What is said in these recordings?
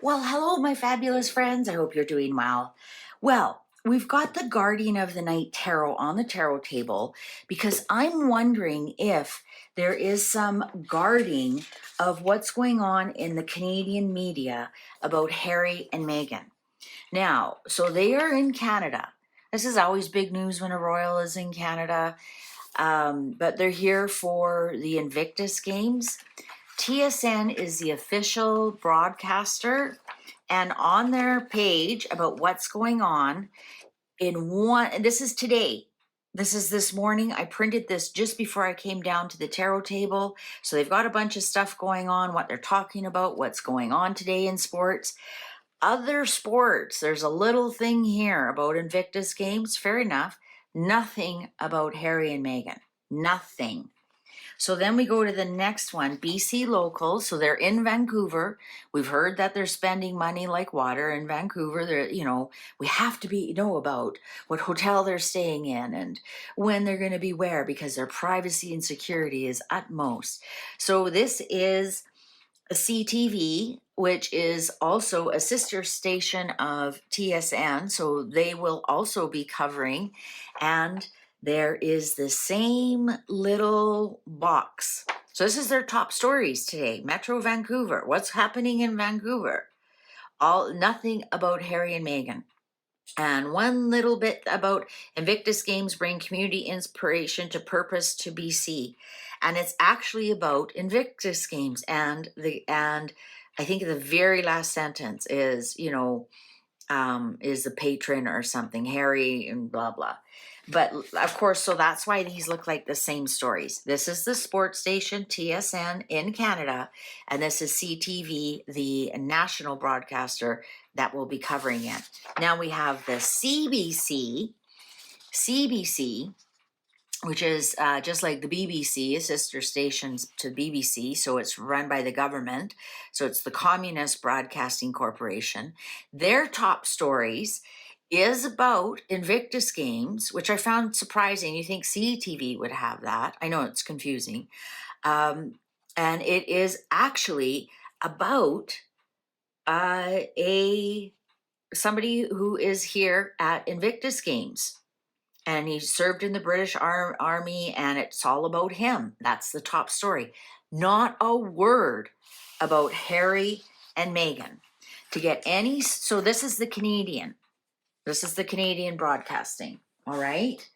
Well, hello, my fabulous friends. I hope you're doing well. Well, we've got the Guardian of the Night Tarot on the tarot table because I'm wondering if there is some guarding of what's going on in the Canadian media about Harry and Meghan. Now, so they are in Canada. This is always big news when a royal is in Canada, but they're here for the Invictus Games. TSN is the official broadcaster, and on their page about what's going on in one, and this is today. This is this morning. I printed this just before I came down to the tarot table. So they've got a bunch of stuff going on, what they're talking about, what's going on today in sports. Other sports, there's a little thing here about Invictus Games, fair enough. Nothing about Harry and Meghan. Nothing. So then we go to the next one, BC Local. So they're in Vancouver. We've heard that they're spending money like water in Vancouver. They're, we have to know about what hotel they're staying in and when they're going to be where, because their privacy and security is utmost. So this is a CTV, which is also a sister station of TSN. So they will also be covering, and there is the same little box. So this is their top stories today. Metro Vancouver. What's happening in Vancouver? Nothing about Harry and Meghan. And one little bit about Invictus Games bring community inspiration to purpose to BC. And it's actually about Invictus Games. And I think the very last sentence is, is the patron or something, Harry and blah, blah. But of course, so that's why these look like the same stories. This is the sports station, TSN in Canada, and this is CTV, the national broadcaster that will be covering it. Now we have the CBC, which is just like the BBC, a sister station to BBC, so it's run by the government. So it's the Communist Broadcasting Corporation. Their top stories is about Invictus Games, which I found surprising. You think CTV would have that. I know it's confusing. And it is actually about somebody who is here at Invictus Games. And he served in the British Army, and it's all about him. That's the top story. Not a word about Harry and Meghan. So this is the Canadian. This is the Canadian broadcasting, all right?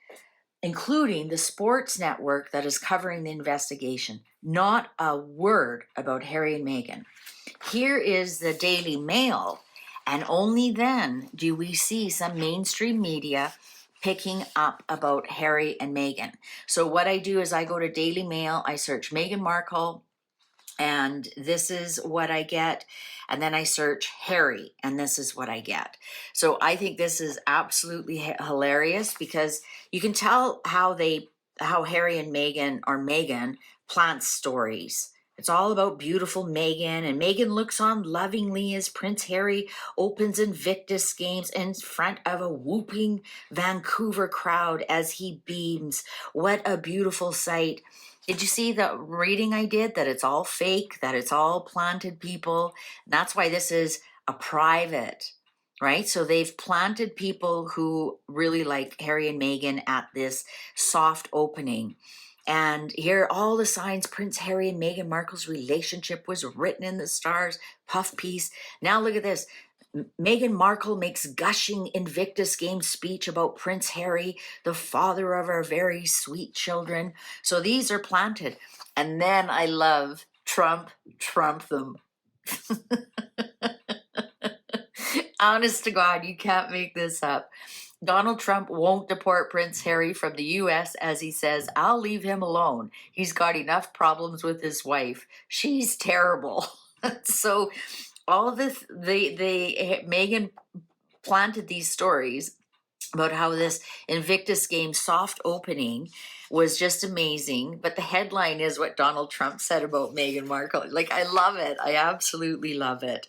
Including the sports network that is covering the investigation. Not a word about Harry and Meghan. Here is the Daily Mail, and only then do we see some mainstream media picking up about Harry and Meghan. So what I do is I go to Daily Mail, I search Meghan Markle, and this is what I get. And then I search Harry, and this is what I get. So I think this is absolutely hilarious because you can tell how Harry and Meghan plant stories. It's all about beautiful Meghan, and Meghan looks on lovingly as Prince Harry opens Invictus Games in front of a whooping Vancouver crowd as he beams. What a beautiful sight. Did you see the reading I did? That it's all fake, that it's all planted people. That's why this is a private, right? So they've planted people who really like Harry and Meghan at this soft opening. And here are all the signs Prince Harry and Meghan Markle's relationship was written in the stars, puff piece. Now look at this. Meghan Markle makes gushing Invictus Games speech about Prince Harry, the father of our very sweet children. So these are planted. And then I love Trump them. Honest to God, you can't make this up. Donald Trump won't deport Prince Harry from the U.S. as he says, I'll leave him alone. He's got enough problems with his wife. She's terrible. So all of this, Meghan planted these stories about how this Invictus Game soft opening was just amazing. But the headline is what Donald Trump said about Meghan Markle. Like, I love it. I absolutely love it.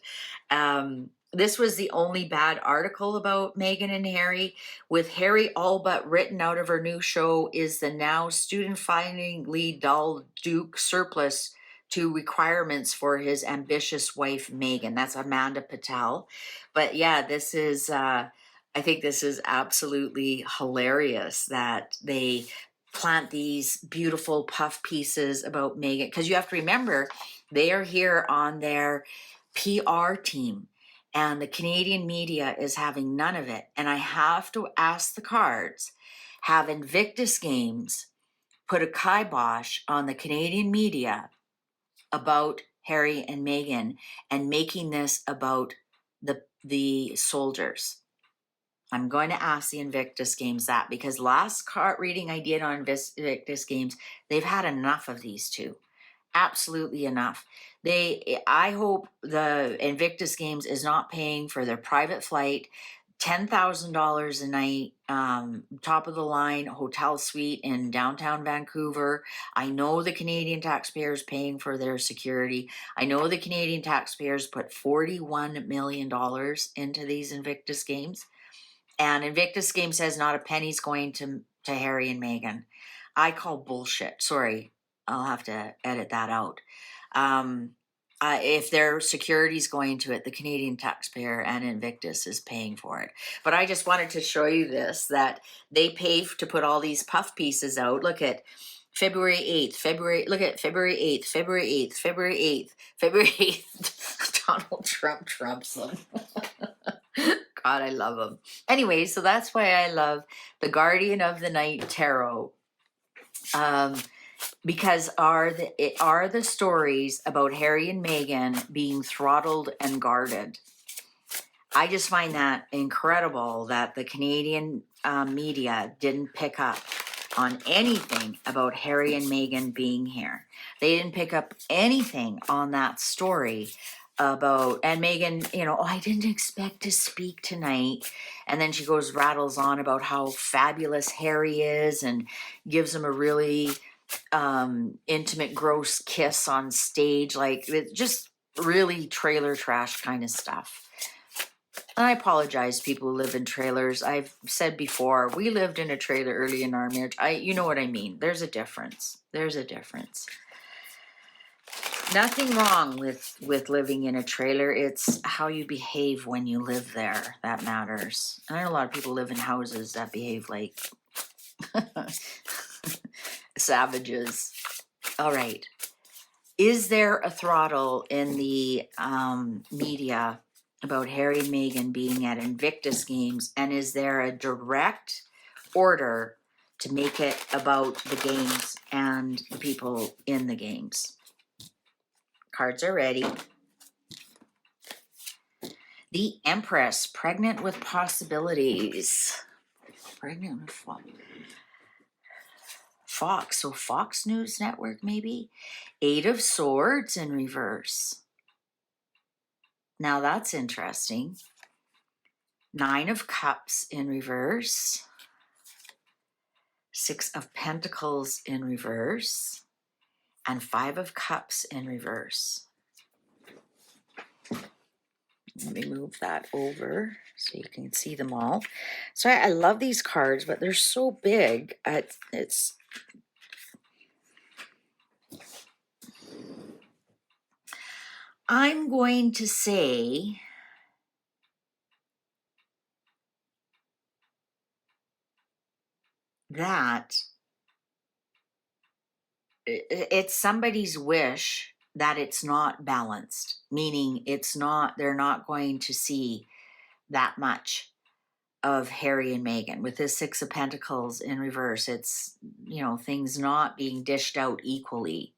This was the only bad article about Meghan and Harry. With Harry all but written out of her new show, is the now student-findingly dull Duke surplus to requirements for his ambitious wife, Meghan. That's Amanda Patel. But yeah, this is, I think this is absolutely hilarious that they plant these beautiful puff pieces about Meghan. Because you have to remember, they are here on their PR team. And the Canadian media is having none of it. And I have to ask the cards, have Invictus Games put a kibosh on the Canadian media about Harry and Meghan and making this about the soldiers? I'm going to ask the Invictus Games that, because last card reading I did on Invictus Games, they've had enough of these two. Absolutely enough. I hope the Invictus Games is not paying for their private flight, $10,000 a night, top of the line hotel suite in downtown Vancouver. I know the Canadian taxpayers paying for their security. I know the Canadian taxpayers put $41 million into these Invictus Games. And Invictus Games says not a penny's going to Harry and Meghan. I call bullshit. Sorry, I'll have to edit that out. If their security's going to it, the Canadian taxpayer and Invictus is paying for it. But I just wanted to show you this, that they pay to put all these puff pieces out. Look at February 8th, look at February 8th, February 8th, February 8th, February 8th. Donald Trump trumps them. God, I love them. Anyway, so that's why I love the Guardian of the Night Tarot. Because are the stories about Harry and Meghan being throttled and guarded. I just find that incredible that the Canadian media didn't pick up on anything about Harry and Meghan being here. They didn't pick up anything on that story about, and Meghan, I didn't expect to speak tonight. And then she rattles on about how fabulous Harry is and gives him a really intimate, gross kiss on stage. Like, it's just really trailer trash kind of stuff. And I apologize, people who live in trailers. I've said before, we lived in a trailer early in our marriage. You know what I mean. There's a difference. There's a difference. Nothing wrong with living in a trailer. It's how you behave when you live there that matters. And I know a lot of people live in houses that behave like savages. All right. Is there a throttle in the media about Harry and Meghan being at Invictus Games? And is there a direct order to make it about the games and the people in the games? Cards are ready. The Empress, pregnant with possibilities. Pregnant with Fox, so Fox News Network maybe. 8 of Swords in reverse. Now that's interesting. 9 of Cups in reverse. 6 of Pentacles in reverse. And 5 of Cups in reverse. Let me move that over so you can see them all. So I love these cards, but they're so big. I'm going to say that it's somebody's wish that it's not balanced, meaning they're not going to see that much of Harry and Meghan. With this 6 of Pentacles in reverse, it's, things not being dished out equally.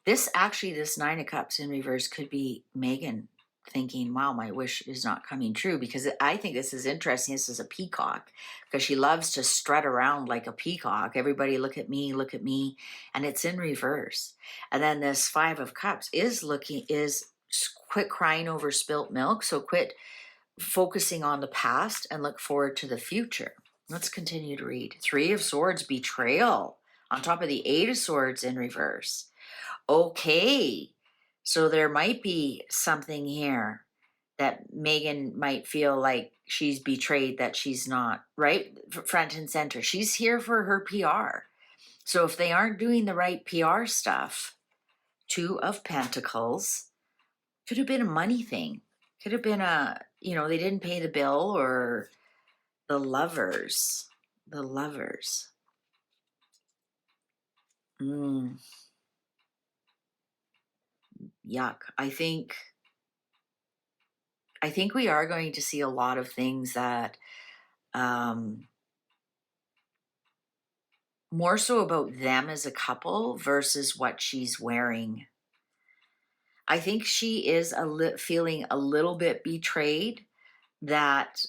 This 9 of Cups in reverse could be Meghan thinking, wow, my wish is not coming true, because I think this is interesting. This is a peacock, because she loves to strut around like a peacock. Everybody look at me, and it's in reverse. And then this 5 of Cups is quit crying over spilt milk. So quit focusing on the past and look forward to the future. Let's continue to read. 3 of Swords, betrayal, on top of the 8 of Swords in reverse. Okay, so there might be something here that Meghan might feel like she's betrayed, that she's not, right? Front and center. She's here for her PR. So if they aren't doing the right PR stuff, Two of Pentacles, could have been a money thing. Could have been they didn't pay the bill, or the Lovers. The Lovers. Yuck. I think we are going to see a lot of things that more so about them as a couple versus what she's wearing. I think she is feeling a little bit betrayed, that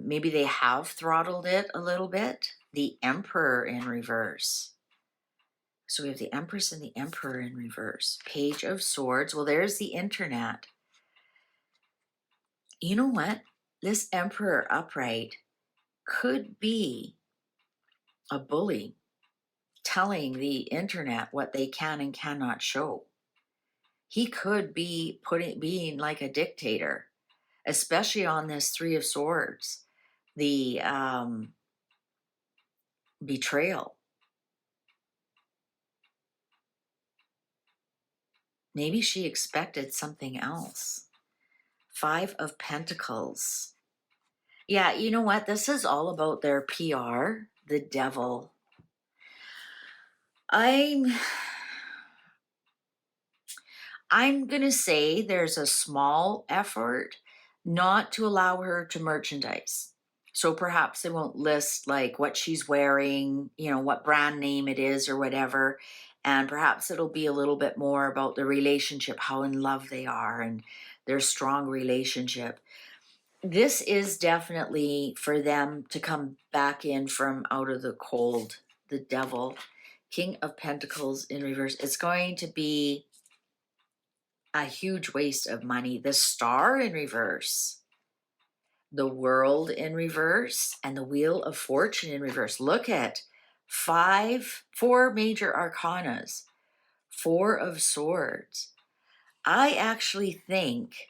maybe they have throttled it a little bit. The Emperor in reverse. So we have the Empress and the Emperor in reverse. Page of Swords. Well, there's the internet. You know what? This Emperor upright could be a bully telling the internet what they can and cannot show. He could be being like a dictator, especially on this Three of Swords. The betrayal. Maybe she expected something else. Five of Pentacles. Yeah, you know what? This is all about their PR. The Devil. I'm going to say there's a small effort not to allow her to merchandise. So perhaps they won't list like what she's wearing, what brand name it is or whatever. And perhaps it'll be a little bit more about the relationship, how in love they are and their strong relationship. This is definitely for them to come back in from out of the cold. The Devil. King of Pentacles in reverse. It's going to be a huge waste of money. The Star in reverse. The World in reverse. And the Wheel of Fortune in reverse. Look at four major arcanas. Four of Swords. I actually think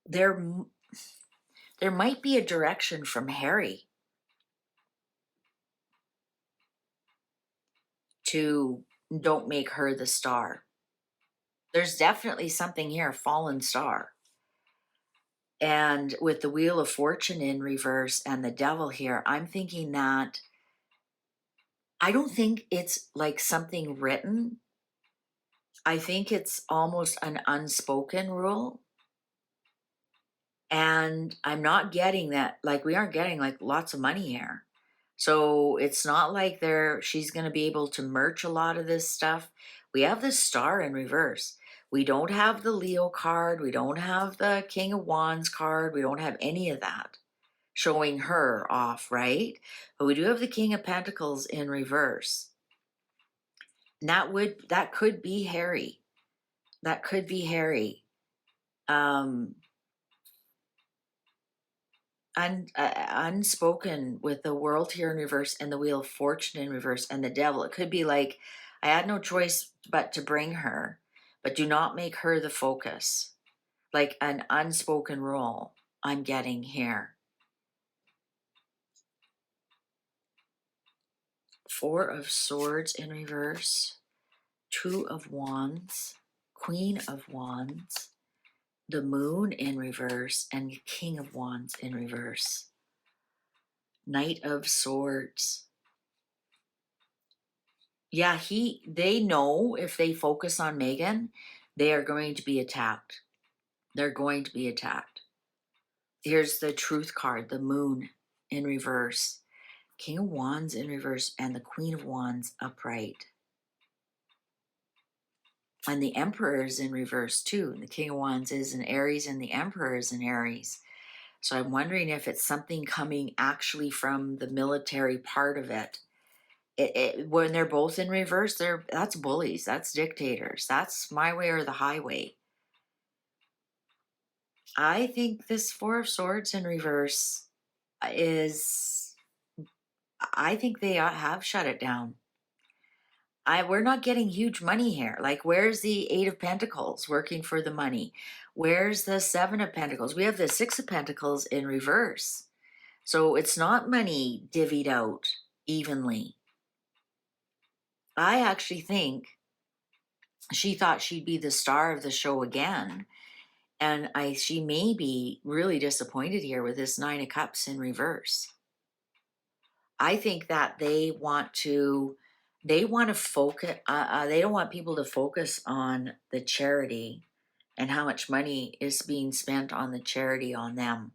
there might be a direction from Harry to don't make her the star. There's definitely something here, fallen star. And with the Wheel of Fortune in reverse and the Devil here, I'm thinking that I don't think it's like something written. I think it's almost an unspoken rule. And I'm not getting that, like we aren't getting like lots of money here. So it's not like she's going to be able to merch a lot of this stuff. We have the Star in reverse. We don't have the Leo card. We don't have the King of Wands card. We don't have any of that showing her off, right? But we do have the King of Pentacles in reverse. And that could be Harry. That could be Harry. Unspoken with the World here in reverse and the Wheel of Fortune in reverse and the Devil. It could be like, I had no choice but to bring her, but do not make her the focus. Like an unspoken rule I'm getting here. Four of Swords in reverse. Two of Wands. Queen of Wands. The Moon in reverse and King of Wands in reverse. Knight of Swords. Yeah, they know if they focus on Meghan, they are going to be attacked. They're going to be attacked. Here's the Truth card, the Moon in reverse, King of Wands in reverse, and the Queen of Wands upright. And the Emperor is in reverse too. And the King of Wands is in Aries and the Emperor is in Aries. So I'm wondering if it's something coming actually from the military part of it. When they're both in reverse, that's bullies, that's dictators, that's my way or the highway. I think this Four of Swords in reverse I think they have shut it down. we're not getting huge money here. Like, where's the Eight of Pentacles working for the money? Where's the Seven of Pentacles? We have the Six of Pentacles in reverse. So it's not money divvied out evenly. I actually think she thought she'd be the star of the show again. And she may be really disappointed here with this Nine of Cups in reverse. I think that they want to focus, they don't want people to focus on the charity and how much money is being spent on the charity on them.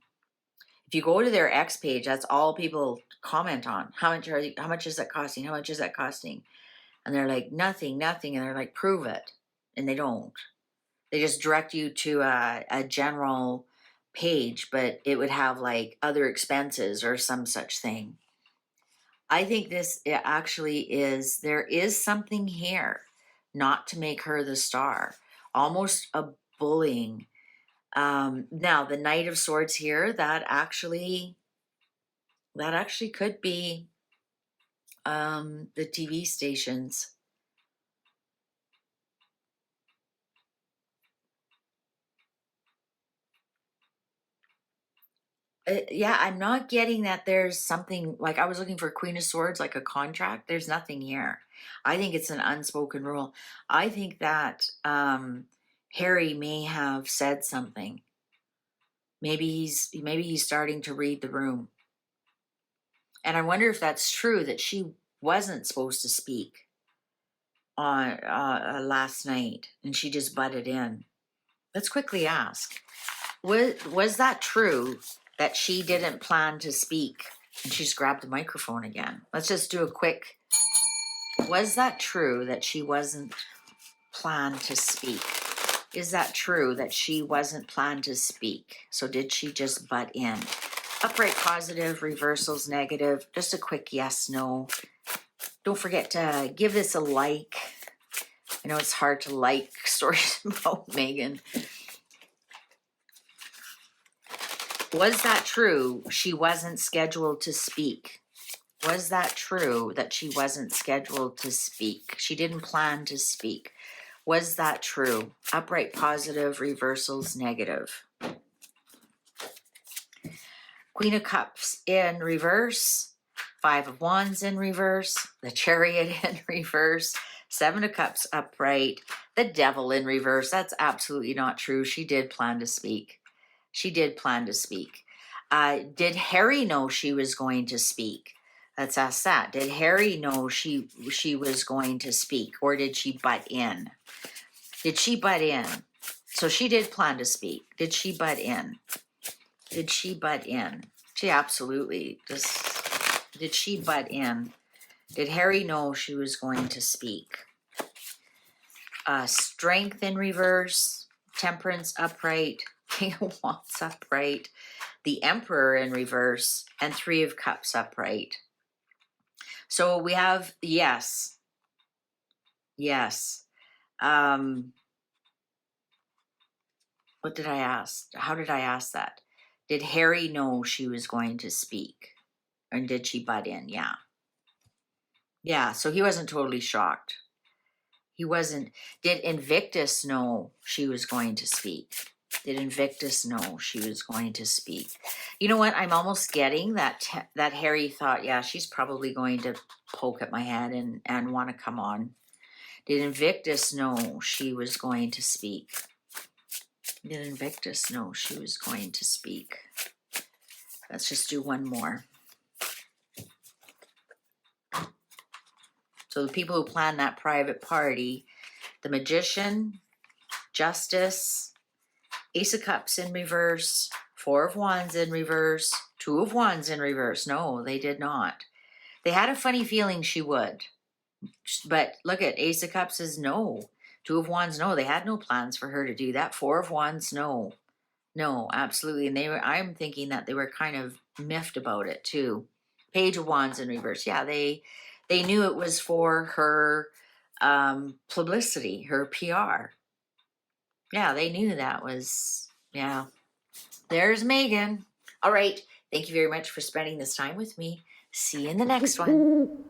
If you go to their X page, that's all people comment on. How much is that costing? How much is that costing? And they're like, nothing. And they're like, prove it. And they don't. They just direct you to a general page, but it would have like other expenses or some such thing. I think this actually is, there is something here not to make her the star, almost a bullying. Now the Knight of Swords here, that actually could be the TV stations. Yeah, I'm not getting that there's something, like I was looking for Queen of Swords, like a contract. There's nothing here. I think it's an unspoken rule. I think that Harry may have said something. Maybe he's starting to read the room. And I wonder if that's true, that she wasn't supposed to speak on last night and she just butted in. Let's quickly ask. Was that true that she didn't plan to speak? And she's grabbed the microphone again. Let's just do a quick. Was that true that she wasn't planned to speak? Is that true that she wasn't planned to speak? So did she just butt in? Upright positive, reversals negative. Just a quick yes, no. Don't forget to give this a like. I know it's hard to like stories about Meghan. Was that true she wasn't scheduled to speak? Was that true that she wasn't scheduled to speak? She didn't plan to speak. Was that true? Upright positive, reversals negative. Queen of Cups in reverse. Five of Wands in reverse. The Chariot in reverse. Seven of Cups upright. The Devil in reverse. That's absolutely not true. She did plan to speak. She did plan to speak. Did Harry know she was going to speak? Let's ask that. Did Harry know she was going to speak, or did she butt in? Did she butt in? So she did plan to speak. Did she butt in? Did she butt in? She absolutely just. Did she butt in? Did Harry know she was going to speak? Strength in reverse. Temperance upright. King of Wands upright, the Emperor in reverse, and Three of Cups upright. So we have yes. What did I ask? How did I ask that? Did Harry know she was going to speak? And did she butt in? Yeah, so he wasn't totally shocked. He wasn't. Did Invictus know she was going to speak? Did Invictus know she was going to speak? You know what? I'm almost getting that Harry thought, yeah, she's probably going to poke at my head and want to come on. Did Invictus know she was going to speak? Did Invictus know she was going to speak? Let's just do one more. So the people who planned that private party, the Magician, Justice, Ace of Cups in reverse, Four of Wands in reverse, Two of Wands in reverse. No, they did not. They had a funny feeling she would. But look at Ace of Cups is no. Two of Wands, no. They had no plans for her to do that. Four of Wands, no. No, absolutely. And I'm thinking that they were kind of miffed about it too. Page of Wands in reverse. Yeah, they knew it was for her publicity, her PR. Yeah, they knew that was, yeah. There's Meghan. All right. Thank you very much for spending this time with me. See you in the next one.